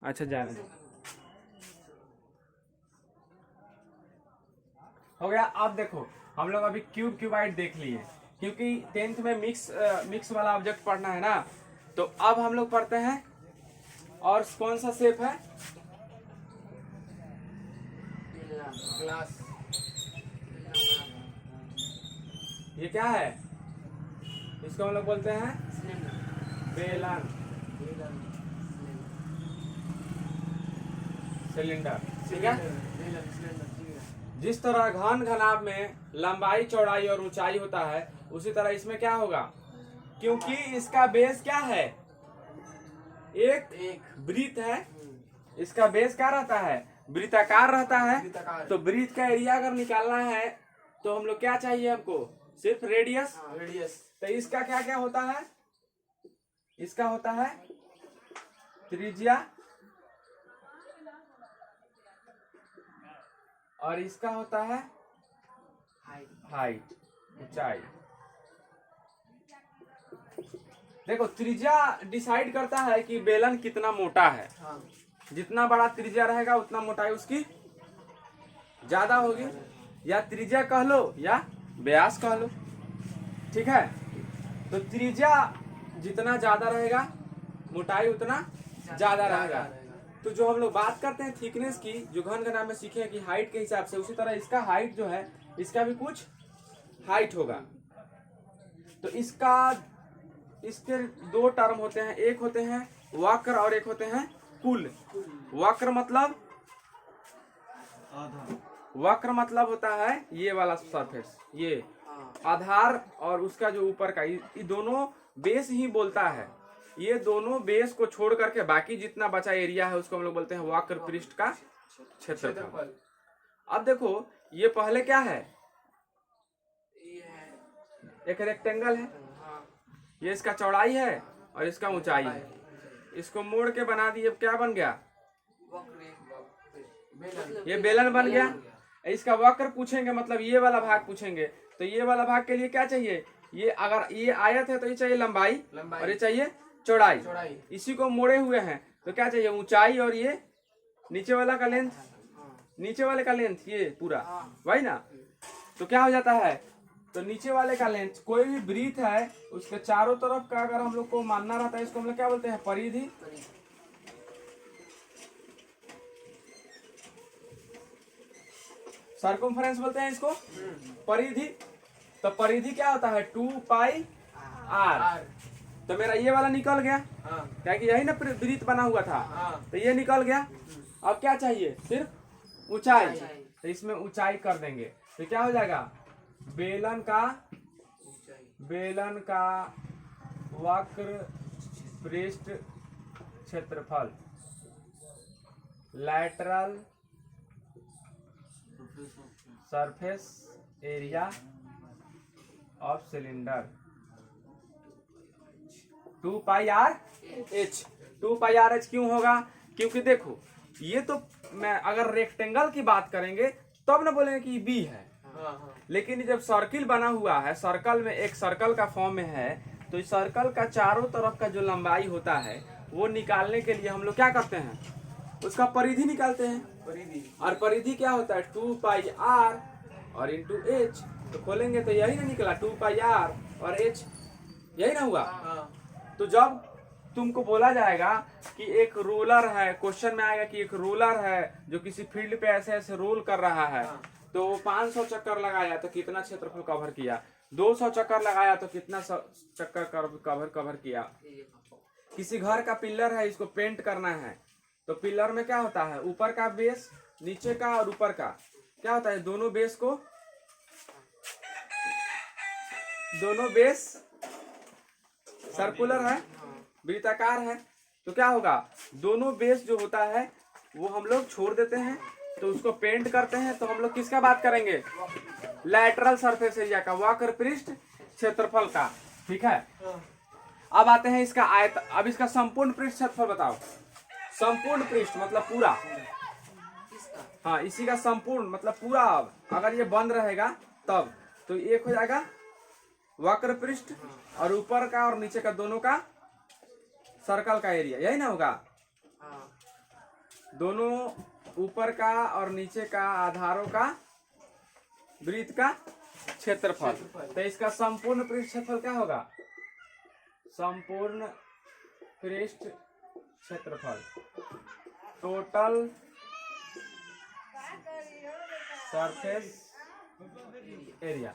अच्छा जाने हो गया। अब देखो हम लोग अभी क्यूब क्यूबाइड देख लिए, क्योंकि 10th में मिक्स वाला ऑब्जेक्ट पढ़ना है ना। तो अब हम लोग पढ़ते हैं और कौन सा शेप है, ग्लास। ये क्या है, इसको हम लोग बोलते हैं बेलन, सिलेंडर। ठीक है। जिस तरह घन घनाभ में लंबाई चौड़ाई और ऊंचाई होता है, उसी तरह इसमें क्या होगा, क्योंकि इसका बेस क्या है, एक वृत्त है, इसका बेस क्या रहता है, वृत्ताकार रहता है। तो वृत्त का एरिया अगर निकालना है तो हम लोग क्या चाहिए, हमको सिर्फ रेडियस। तो इसका क्या क्या होता है, इसका होता है त्रिज्या और इसका होता है हाइट, ऊंचाई। देखो त्रिज्या डिसाइड करता है कि बेलन कितना मोटा है। जितना बड़ा त्रिज्या रहेगा उतना मोटाई उसकी ज्यादा होगी, या त्रिज्या कह लो या व्यास कह लो। ठीक है। तो त्रिज्या जितना ज्यादा रहेगा मोटाई उतना ज्यादा रहेगा। तो जो हम लोग बात करते हैं थिकनेस की, जो घन घना में सीखे कि हाइट के हिसाब से, उसी तरह इसका हाइट जो है, इसका भी कुछ हाइट होगा। तो इसके दो टर्म होते हैं, एक होते हैं वक्र और एक होते हैं कुल। वक्र मतलब होता है ये वाला सरफेस, ये आधार, और उसका जो ऊपर का, ये दोनों बेस ही बोलता है। ये दोनों बेस को छोड़ करके बाकी जितना बचा एरिया है उसको हम लोग बोलते हैं वक्र पृष्ठ का क्षेत्रफल। अब देखो ये पहले क्या है, एक रेक्टेंगल है, ये इसका चौड़ाई है और इसका ऊंचाई है। इसको मोड़ के बना दिए, क्या बन गया, ये बेलन बन गया। इसका वक्र पूछेंगे मतलब ये वाला भाग पूछेंगे, तो ये वाला भाग के लिए क्या चाहिए, ये अगर ये आयत है तो ये चाहिए लंबाई और ये चाहिए चौड़ाई। इसी को मोड़े हुए हैं तो क्या चाहिए, ऊंचाई, और ये नीचे वाला का लेंथ, नीचे वाले का लेंथ, ये पूरा वही ना। तो क्या हो जाता है, तो नीचे वाले का लेंथ, कोई भी वृत्त है उसके चारों तरफ का अगर हम लोग को मानना रहता है, इसको हम लोग क्या बोलते हैं, परिधि। सर्कमफ्रेंस बोलते हैं इसको, परिधि। तो परिधि क्या होता है, 2 पाई आर। तो मेरा ये वाला निकल गया, क्या कि यही ना वृत्त बना हुआ था, तो ये निकल गया। अब क्या चाहिए, सिर्फ ऊंचाई। तो इसमें ऊंचाई कर देंगे तो क्या हो जाएगा, बेलन का वक्र पृष्ठ क्षेत्रफल, lateral surface area of cylinder, 2 pi R H. 2 pi R H क्यों होगा, क्योंकि देखो ये तो मैं अगर रेक्टेंगल की बात करेंगे तब ना बोलेंगे कि बी है, लेकिन जब सर्किल बना हुआ है, सर्कल में एक सर्कल का फॉर्म में है, तो इस सर्कल का चारों तरफ का जो लंबाई होता है वो निकालने के लिए हम लोग क्या करते हैं, उसका परिधि निकालते हैं। और परिधि क्या होता है, 2 पाई आर और इंटू एच। तो खोलेंगे तो यही ना निकला, 2 पाई आर और एच, यही ना हुआ। तो जब तुमको बोला जाएगा कि एक रोलर है, क्वेश्चन में आएगा कि एक रोलर है जो किसी फील्ड पे ऐसे ऐसे रोल कर रहा है, तो 500 चक्कर लगाया तो कितना क्षेत्रफल कवर किया, 200 चक्कर लगाया तो कितना चक्कर कवर किया। किसी घर का पिलर है, इसको पेंट करना है, तो पिलर में क्या होता है, ऊपर का बेस, नीचे का और ऊपर का क्या होता है, दोनों बेस सर्कुलर है, वृत्ताकार है। तो क्या होगा, दोनों बेस जो होता है वो हम लोग छोड़ देते हैं, तो उसको पेंट करते हैं। तो हम लोग किसका बात करेंगे, लैटरल सरफेस एरिया का, वक्र पृष्ठ क्षेत्रफल का। ठीक है। अब आते हैं इसका आयत। अब इसका संपूर्ण पृष्ठ क्षेत्रफल बताओ। संपूर्ण पृष्ठ मतलब पूरा, हाँ इसी का संपूर्ण मतलब पूरा। अगर ये बंद रहेगा तब तो एक हो जाएगा वक्र पृष्ठ, और ऊपर का और नीचे का दोनों का सर्कल का एरिया, यही ना होगा। दोनों ऊपर का और नीचे का आधारों का वृत्त का क्षेत्रफल। तो इसका संपूर्ण पृष्ठ क्षेत्रफल क्या होगा? संपूर्ण पृष्ठ क्षेत्रफल, टोटल सरफेस एरिया।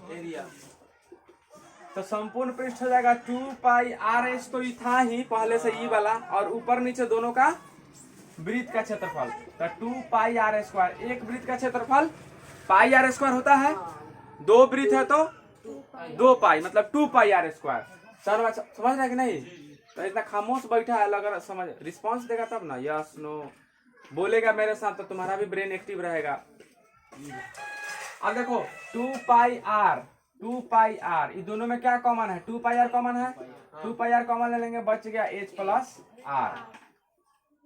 तो संपूर्ण पृष्ठ हो जाएगा 2 पाई आर एच, तो ये था ही पहले से ई वाला, और ऊपर नीचे दोनों का वृत्त का क्षेत्रफल। तो 2 पाई आर स्क्वायर, एक वृत्त का क्षेत्रफल पाई आर स्क्वायर होता है, दो वृत्त है तो 2 पाई, मतलब 2 पाई आर स्क्वायर। सर समझ रहा है कि नहीं? तो इतना खामोश बैठा है, अगर समझ रिस्पॉन्स देगा तब ना, यस नो बोलेगा मेरे साथ, तो तुम्हारा भी ब्रेन एक्टिव रहेगा। अब देखो 2 पाई आर ये दोनों में क्या कॉमन है? 2 पाई आर कॉमन है, 2 पाई आर कॉमन ले लेंगे, बच गया h प्लस आर,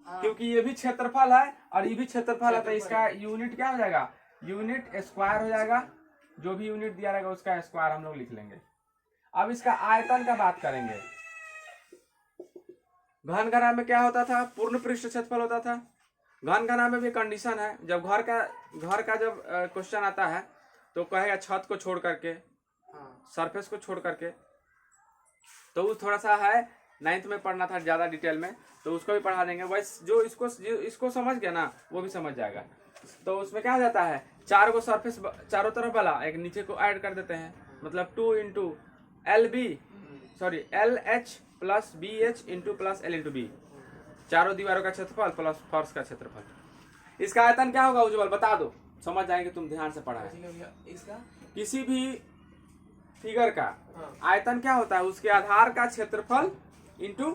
क्योंकि ये भी क्षेत्रफल है और ये भी क्षेत्रफल है, तो इसका यूनिट क्या हो जाएगा? यूनिट स्क्वायर हो जाएगा, जो भी यूनिट दिया रहेगा उसका स्क्वायर हम लोग लिख लेंगे। अब इसका आयतन का बात करेंगे। घन घना में क्या होता था? पूर्ण पृष्ठ क्षेत्रफल होता था। घन घना में भी कंडीशन है, जब घर का जब क्वेश्चन आता है तो कहेगा छत को छोड़ करके, सरफेस को छोड़ करके, तो वो थोड़ा सा है 9th में पढ़ना था ज्यादा डिटेल में, तो उसको भी पढ़ा देंगे। वैसे जो इसको समझ गया ना वो भी समझ जाएगा। तो उसमें क्या हो जाता है, 4 को सरफेस चारों तरफ वाला एक नीचे को ऐड कर देते हैं, मतलब 2 into LH plus BH into plus L into B, चारों दीवारों का क्षेत्रफल प्लस फर्श का क्षेत्रफल। इसका आयतन क्या होगा उज्जवल? बता दो, समझ जाएंगे, तुम ध्यान से पढ़ा है। इसका किसी भी फिगर का आयतन क्या होता है? उसके आधार का क्षेत्रफल इंटू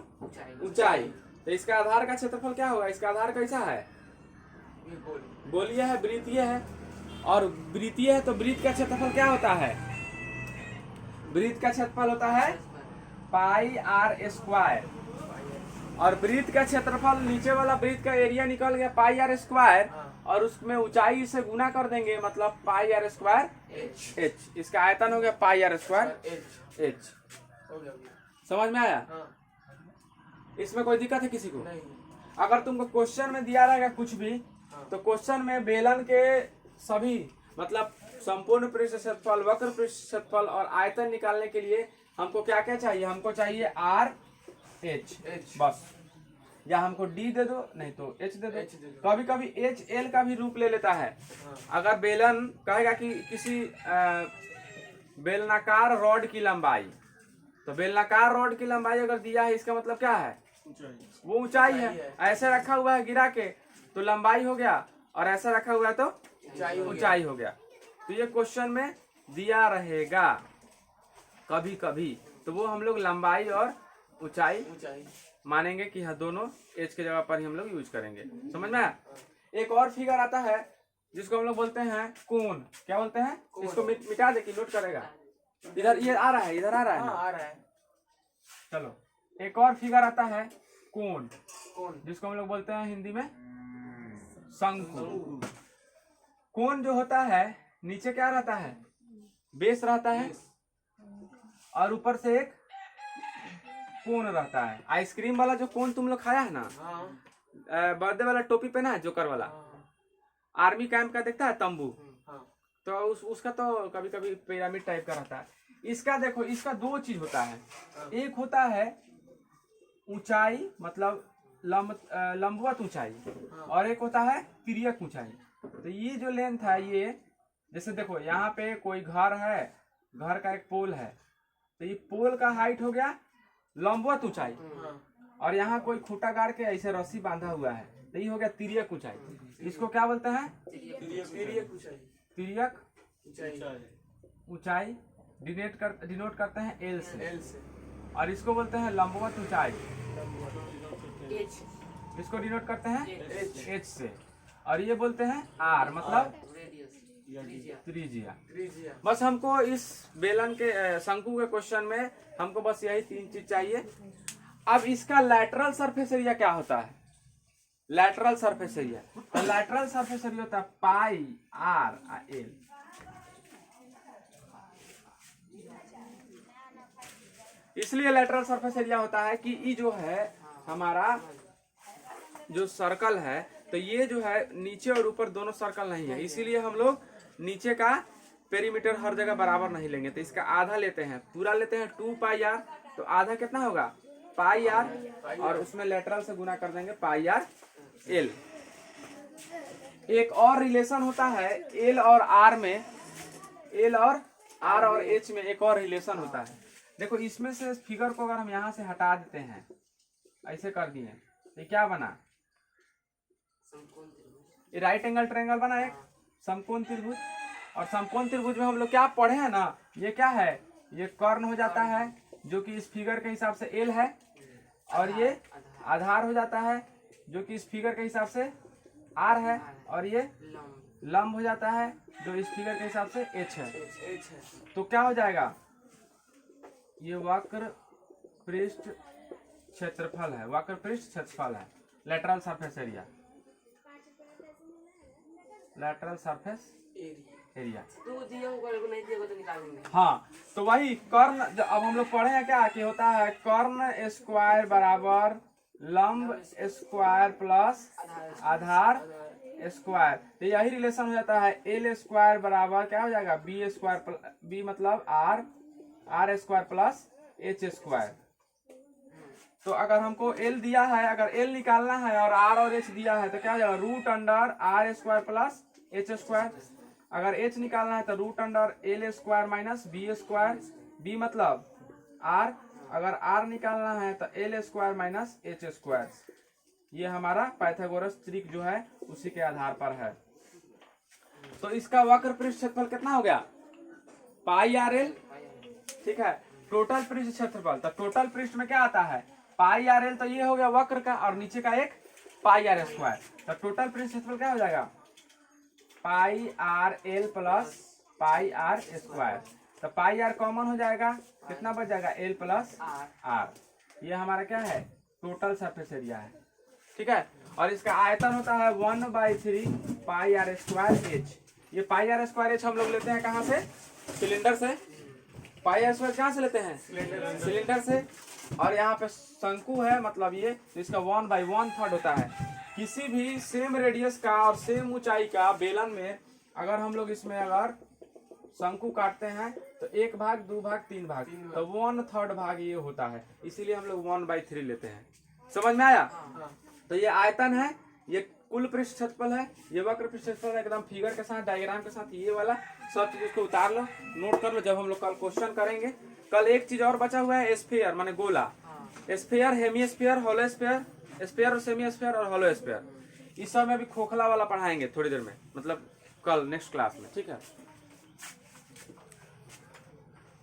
ऊंचाई। तो इसका आधार का क्षेत्रफल क्या होगा? इसका आधार कैसा है? गोलीय है, वृत्तीय है, और वृत्तीय है तो वृत्त का क्षेत्रफल क्या होता है? वृत्त का क्षेत्रफल होता है पाई आर स्क्वायर, और वृत्त का क्षेत्रफल नीचे वाला वृत्त का एरिया निकल गया पाई आर स्क्वायर, और उसमें ऊंचाई से गुना कर देंगे, मतलब पाई आर स्क्वायर h। इसका आयतन हो गया पाई आर स्क्वायर h। समझ में आया? इसमें कोई दिक्कत है किसी को? नहीं। अगर तुमको क्वेश्चन में दिया रहेगा कुछ भी, तो क्वेश्चन में बेलन के सभी, मतलब संपूर्ण पृष्ठ क्षेत्रफल, वक्र पृष्ठ क्षेत्रफल और आयतन निकालने के लिए हमको क्या क्या चाहिए? हमको चाहिए आर एच बस, या हमको डी दे दो, नहीं तो एच दे दो। कभी कभी एच एल का भी रूप ले लेता है। अगर बेलन कहेगा कि किसी बेलनाकार रॉड की लंबाई, तो बेलनाकार रॉड की लंबाई अगर दिया है, इसका मतलब क्या है? वो ऊंचाई है। ऐसे रखा हुआ है गिरा के तो लंबाई हो गया, और ऐसा रखा हुआ है तो ऊंचाई हो गया। तो ये क्वेश्चन में दिया रहेगा कभी कभी, तो वो हम लोग लंबाई और ऊंचाई मानेंगे कि हाँ दोनों एच के जगह पर ही हम लोग यूज करेंगे। समझ में आया? एक और फिगर आता है जिसको हम लोग बोलते हैं कोण। क्या बोलते हैं? इसको मिटा दे कि नोट करेगा। इधर ये आ रहा है, इधर आ रहा है ना? आ रहा है। चलो, एक और फिगर आता है कोण, जिसको हम लोग बोलते हैं हिंदी में शंकु। कोण जो होता है, नीचे क्या रहता है? बेस रहता है, और ऊपर से एक कोण रहता है। आइसक्रीम वाला जो कोण तुम लोग खाया है ना, बर्थडे वाला टोपी पहना है जोकर वाला, आर्मी कैंप का देखता है तंबू, तो उसका तो कभी कभी पिरामिड टाइप का रहता है। इसका देखो, इसका दो चीज होता है। एक होता है ऊंचाई, मतलब लंबवत ऊंचाई, और एक होता है तिर्यक ऊंचाई। तो ये जो लेंथ है, ये जैसे देखो यहाँ पे कोई घर है, घर का एक पोल है, तो ये पोल का हाइट हो गया लंबवत ऊंचाई, और यहाँ कोई खूंटा गाड़ के ऐसे रस्सी बांधा हुआ है, तो ये हो गया तिर्यक ऊंचाई। इसको क्या बोलते हैं? तिर्यक ऊंचाई डिनोट करते हैं एल से, और इसको बोलते हैं लंबवत ऊंचाई, इसको डिनोट करते हैं एच से, और ये बोलते हैं आर, मतलब त्रिज्या। बस हमको इस बेलन के शंकु के क्वेश्चन में हमको बस यही 3 चीज चाहिए। अब इसका लैटरल सरफेस एरिया क्या होता है? लैटरल सरफेस एरिया, तो लैटरल सरफेस एरिया होता है पाई आर एल। इसलिए लैटरल सरफेस एरिया होता है कि ये जो है हमारा जो सर्कल है, तो ये जो है नीचे और ऊपर दोनों सर्कल नहीं है, इसीलिए हम लोग नीचे का पेरीमीटर हर जगह बराबर नहीं लेंगे। तो इसका आधा लेते हैं, पूरा लेते हैं 2 पाई आर, तो आधा कितना होगा पाई आर, और उसमें लेटरल से गुना कर देंगे पाई आर एल। एक और रिलेशन होता है एल और आर में, एल और आर और एच में एक और रिलेशन होता है। देखो इसमें से फिगर को अगर हम यहाँ से हटा देते हैं, ऐसे कर दिए तो क्या बना, ये राइट एंगल ट्रायंगल बना एक समकोण त्रिभुज। और समकोण त्रिभुज में हम लोग क्या पढ़े हैं ना, ये क्या है, ये कर्ण हो जाता है जो कि इस फिगर के हिसाब से एल है, और ये आधार हो जाता है जो कि इस फिगर के हिसाब से आर है, और ये लंब हो जाता है जो इस फिगर के हिसाब से एच है। तो क्या हो जाएगा, ये वक्र पृष्ठ क्षेत्रफल है, वक्र पृष्ठ क्षेत्रफल है, lateral surface area, lateral surface area. तो दिया होगा को नहीं दिया होगा तो निकालेंगे। हाँ, तो वही कर्ण अब हम लोग पढ़े हैं क्या कि होता है कर्ण स्क्वायर बराबर लंब स्क्वायर प्लस आधार स्क्वायर। तो यही रिलेशन हो जाता है एल स्क्वायर बराबर क्या हो जाएगा बी स्क्वायर, बी मतलब R, R square plus H square. तो अगर हमको एल दिया है, अगर एल निकालना है और आर और एच दिया है तो क्या हो जाएगा root under R square plus H square. अगर एच निकालना है तो root under L square minus B square, B मतलब आर, अगर आर निकालना है तो L square minus H square. ये हमारा पाइथागोरस ट्रिक जो है उसी के आधार पर है। तो इसका वक्र पृष्ठ क्षेत्रफल कितना हो गया पाई आर एल, ठीक है। टोटल पृष्ठ क्षेत्रफल, तो टोटल पृष्ठ में क्या आता है पाई आर एल, तो ये हो गया वक्र का, और नीचे का एक पाई आर स्क्वायर। तो टोटल पृष्ठ क्षेत्रफल क्या हो जाएगा pi R L plus pi R square. तो पाई आर कॉमन हो जाएगा, कितना बच जाएगा एल प्लस आर। ये हमारा क्या है टोटल सरफेस एरिया है, ठीक है। और इसका आयतन होता है 1/3 पाई आर स्क्वायर एच। ये पाई आर स्क्वायर एच हम लोग लेते हैं कहाँ से, सिलेंडर से। पाई आर स्क्वायर कहाँ से लेते हैं सिलेंडर से। और यहाँ पे शंकु है मतलब ये, तो इसका 1/1/3 होता है। किसी भी सेम रेडियस का और सेम ऊंचाई का बेलन में अगर हम लोग इसमें अगर शंकु काटते हैं तो 1 भाग 2 भाग 3 भाग, तो 1/3 भाग ये होता है, इसीलिए हम लोग 1/3 लेते हैं। समझ में आया। तो ये आयतन है, ये कुल पृष्ठ क्षेत्रफल है, ये वक्र पृष्ठ क्षेत्रफल एकदम फिगर के साथ डायग्राम के साथ। ये वाला सब चीज उसको उतार लो, नोट कर लो, जब हम लोग कल क्वेश्चन करेंगे। कल एक चीज और बचा हुआ है स्फीयर माने गोला, sphere, hemisphere, hollow sphere, sphere और सेमी स्फीयर और होलो स्फीयर। इस सब में भी खोखला वाला पढ़ाएंगे थोड़ी देर में, मतलब कल नेक्स्ट क्लास में, ठीक है।